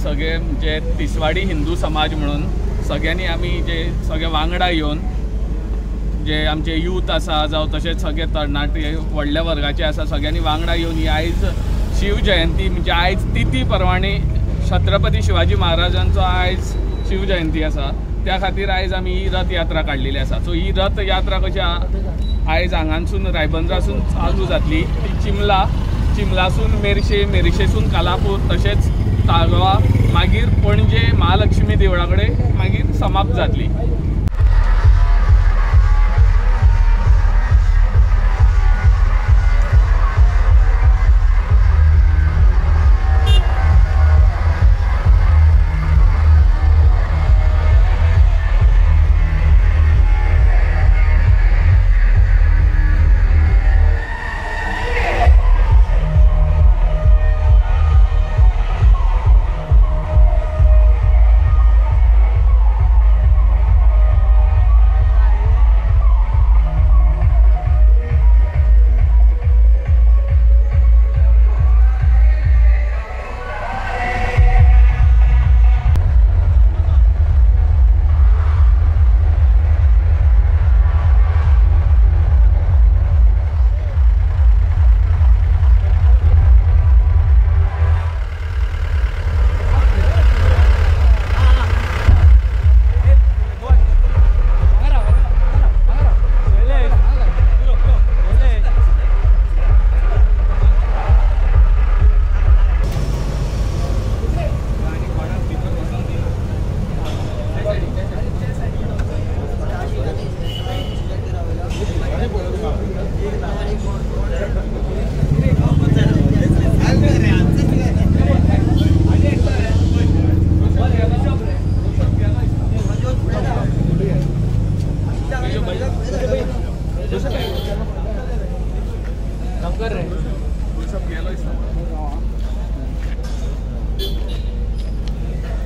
सगळे जे तिसवाडी हिंदू समाज म्हणून सगळ्यांनी आमी जे सगळे वांगडा येवन जे आमचे यूथ आसा जावं तशेंच सगळे तरणाटे व्हडल्या वर्गाचे आसा सगळ्यांनी वांगडा येवन ही आयज शिव जयंती म्हणजे आयज तिथी परवाणी छत्रपती शिवाजी महाराजांचो आयज शिव जयंती आसा त्या खातीर आयज आमी ही रथ यात्रा काडलेली आसा. सो ही रथ यात्रा कशी आयज हांगासून रायबंद्रासून चालू जातली ती चिमलासून मेर्शेसून कालापूर तशेंच ताळगांव मागीर पणजे महालक्ष्मी देवळा कडेन मागीर समाप्त जातली.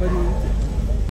But